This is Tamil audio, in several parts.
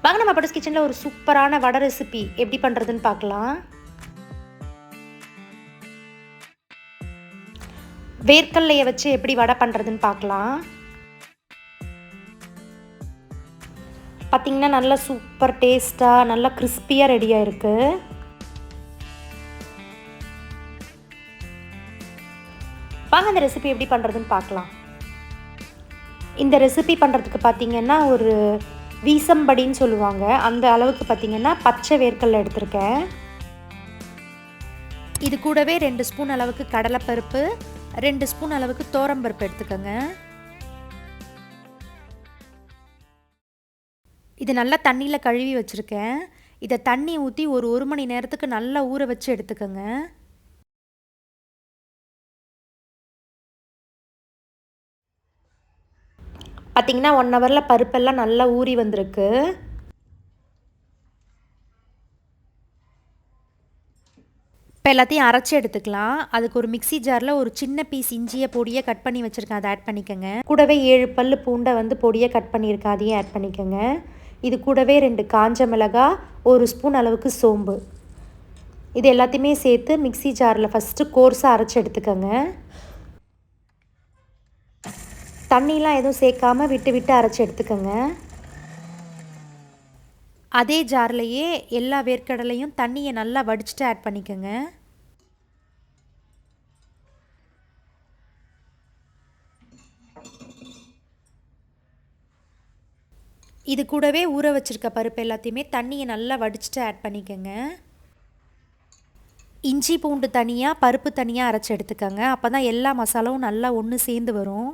வாங்க நம்ம பட்டர்ஸ் கிச்சனில் ஒரு சூப்பரான வடை ரெசிபி எப்படி பண்ணுறதுன்னு பார்க்கலாம். வேர்க்கடலையை வச்சு எப்படி வடை பண்ணுறதுன்னு பார்க்கலாம். பார்த்திங்கன்னா நல்லா சூப்பர் டேஸ்ட்டாக நல்லா கிறிஸ்பியாக ரெடியாக இருக்குது. வாங்க இந்த ரெசிபி எப்படி பண்ணுறதுன்னு பார்க்கலாம். இந்த ரெசிபி பண்ணுறதுக்கு பார்த்திங்கன்னா ஒரு வீசம்படின்னு சொல்லுவாங்க, அந்த அளவுக்கு பார்த்திங்கன்னா பச்சை வேர்க்கடலை எடுத்திருக்கேன். இது கூடவே 2 ஸ்பூன் அளவுக்கு கடலைப்பருப்பு, 2 ஸ்பூன் அளவுக்கு தோரம்பருப்பு எடுத்துக்கோங்க. இது நல்லா தண்ணியில் கழுவி வச்சுருக்கேன். இதை தண்ணி ஊற்றி ஒரு மணி நேரத்துக்கு நல்லா ஊற வச்சு எடுத்துக்கோங்க. பார்த்திங்கன்னா 1 ஹவரில் பருப்பெல்லாம் நல்லா ஊறி வந்திருக்கு. இப்போ எல்லாத்தையும் அரைச்சி எடுத்துக்கலாம். அதுக்கு ஒரு மிக்சி ஜாரில் ஒரு சின்ன பீஸ் இஞ்சியை பொடியை கட் பண்ணி வச்சுருக்கேன், அதை ஆட் பண்ணிக்கோங்க. கூடவே 7 பல் பூண்டை பொடியை கட் பண்ணியிருக்கேன், அதையும் ஆட் பண்ணிக்கோங்க. இது கூடவே 2 காஞ்ச மிளகாய், 1 ஸ்பூன் அளவுக்கு சோம்பு, இது எல்லாத்தையுமே சேர்த்து மிக்சி ஜாரில் ஃபஸ்ட்டு கோர்ஸாக அரைச்சி எடுத்துக்கோங்க. தண்ணிலாம் எதுவும் சேர்க்காமல் விட்டு விட்டு அரைச்சி எடுத்துக்கோங்க. அதே ஜார்லையே எல்லா வேர்க்கடலையும் தண்ணியை நல்லா வடிச்சிட்டு ஆட் பண்ணிக்கோங்க. இது கூடவே ஊற வச்சுருக்க பருப்பு எல்லாத்தையுமே தண்ணியை நல்லா வடிச்சிட்டு ஆட் பண்ணிக்கோங்க. இஞ்சி பூண்டு தனியாக, பருப்பு தனியாக அரைச்சி எடுத்துக்கோங்க. அப்போ தான் எல்லா மசாலாவும் நல்லா ஒன்று சேர்ந்து வரும்.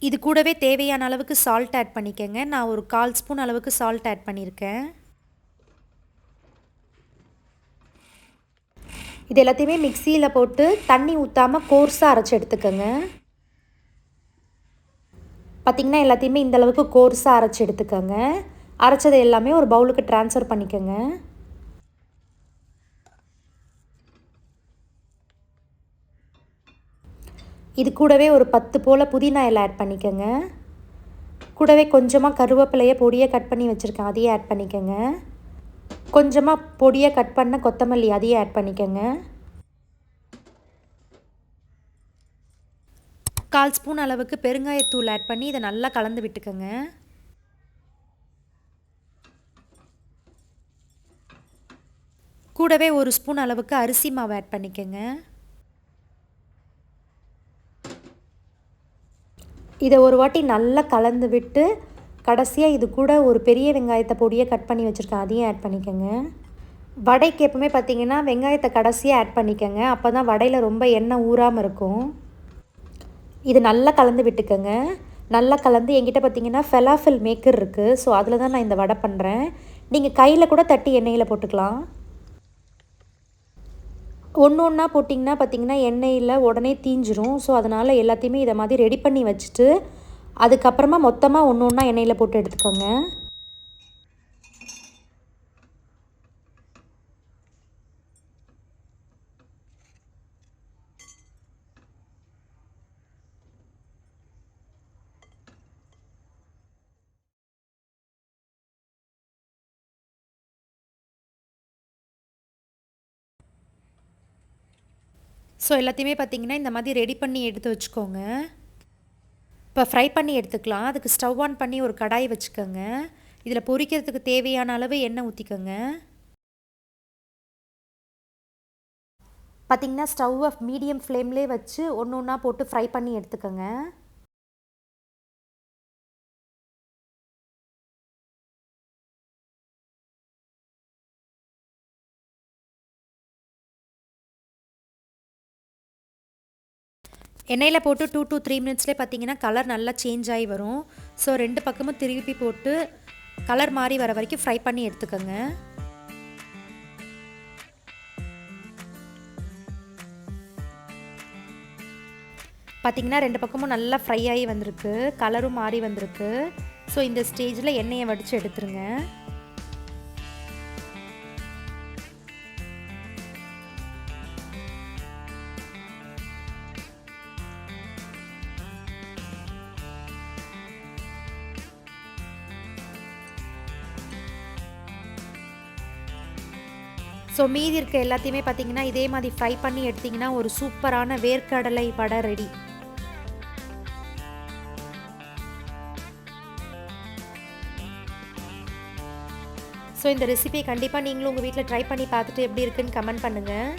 இது கூடவே தேவையான அளவுக்கு சால்ட் ஆட் பண்ணிக்கோங்க. நான் ஒரு 1/4 ஸ்பூன் அளவுக்கு சால்ட் ஆட் பண்ணியிருக்கேன். இது எல்லாத்தையுமே மிக்சியில் போட்டு தண்ணி ஊற்றாமல் கோர்ஸாக அரைச்சி எடுத்துக்கோங்க. பார்த்திங்கன்னா எல்லாத்தையுமே இந்தளவுக்கு கோர்ஸாக அரைச்சி எடுத்துக்கோங்க. அரைச்சதை எல்லாமே ஒரு பவுலுக்கு ட்ரான்ஸ்ஃபர் பண்ணிக்கோங்க. இது கூடவே ஒரு 10 போல் புதினா இலை ஆட் பண்ணிக்கோங்க. கூடவே கொஞ்சமாக கருவேப்பிலையை பொடியை கட் பண்ணி வச்சுருக்கேன், அதையும் ஆட் பண்ணிக்கோங்க. கொஞ்சமாக பொடியை கட் பண்ண கொத்தமல்லி, அதையும் ஆட் பண்ணிக்கோங்க. 1/4 ஸ்பூன் அளவுக்கு பெருங்காயத்தூள் ஆட் பண்ணி இதை நல்லா கலந்து விட்டுக்கோங்க. கூடவே 1 ஸ்பூன் அளவுக்கு அரிசி மாவு ஆட் பண்ணிக்கோங்க. இதை ஒரு வாட்டி நல்லா கலந்து விட்டு கடைசியாக இது கூட ஒரு பெரிய வெங்காயத்தை பொடியை கட் பண்ணி வச்சுருக்கேன், அதையும் ஆட் பண்ணிக்கோங்க. வடைக்கு எப்பவுமே பார்த்திங்கன்னா வெங்காயத்தை கடைசியாக ஆட் பண்ணிக்கோங்க, அப்போ தான் வடையில் ரொம்ப எண்ணெய் ஊறாமல் இருக்கும். இது நல்லா கலந்து விட்டுக்கோங்க. நல்லா கலந்து என்கிட்ட பார்த்திங்கன்னா ஃபெலாஃபில் மேக்கர் இருக்குது, ஸோ அதில் தான் நான் இந்த வடை பண்ணுறேன். நீங்கள் கையில் கூட தட்டி எண்ணெயில் போட்டுக்கலாம். ஒன்று ஒன்றா போட்டிங்கன்னா பார்த்திங்கன்னா எண்ணெயில் உடனே தீஞ்சிரும். ஸோ அதனால் எல்லாத்தையுமே இதை மாதிரி ரெடி பண்ணி வச்சுட்டு அதுக்கப்புறமா மொத்தமாக ஒன்று ஒன்றா எண்ணெயில் போட்டு எடுத்துக்கோங்க. ஸோ எல்லாத்தையுமே பார்த்திங்கன்னா இந்த மாதிரி ரெடி பண்ணி எடுத்து வச்சுக்கோங்க. இப்போ ஃப்ரை பண்ணி எடுத்துக்கலாம். அதுக்கு ஸ்டவ் ஆன் பண்ணி ஒரு கடாய் வச்சுக்கோங்க. இதில் பொரிக்கிறதுக்கு தேவையான அளவு எண்ணெய் ஊற்றிக்கோங்க. பார்த்திங்கன்னா ஸ்டவ்வை மீடியம் ஃப்ளேம்லேயே வச்சு ஒன்று ஒன்றா போட்டு ஃப்ரை பண்ணி எடுத்துக்கோங்க. எண்ணெயில் போட்டு 2 to 3 மினிட்ஸ்லேயே பார்த்திங்கன்னா கலர் நல்லா சேஞ்ச் ஆகி வரும். ஸோ 2 பக்கமும் திருப்பி போட்டு கலர் மாறி வர வரைக்கும் ஃப்ரை பண்ணி எடுத்துக்கோங்க. பார்த்திங்கன்னா 2 பக்கமும் நல்லா ஃப்ரை ஆகி வந்திருக்கு, கலரும் மாறி வந்திருக்கு. ஸோ இந்த ஸ்டேஜில் எண்ணெயை வடித்து எடுத்துருங்க. ஸோ மீதி இருக்க எல்லாத்தையுமே பார்த்திங்கன்னா இதே மாதிரி ஃப்ரை பண்ணி எடுத்திங்கன்னா ஒரு சூப்பரான வேர்க்கடலை வடை ரெடி. ஸோ இந்த ரெசிபியை கண்டிப்பாக நீங்களும் உங்கள் வீட்டில் ட்ரை பண்ணி பார்த்துட்டு எப்படி இருக்குன்னு கமெண்ட் பண்ணுங்கள்.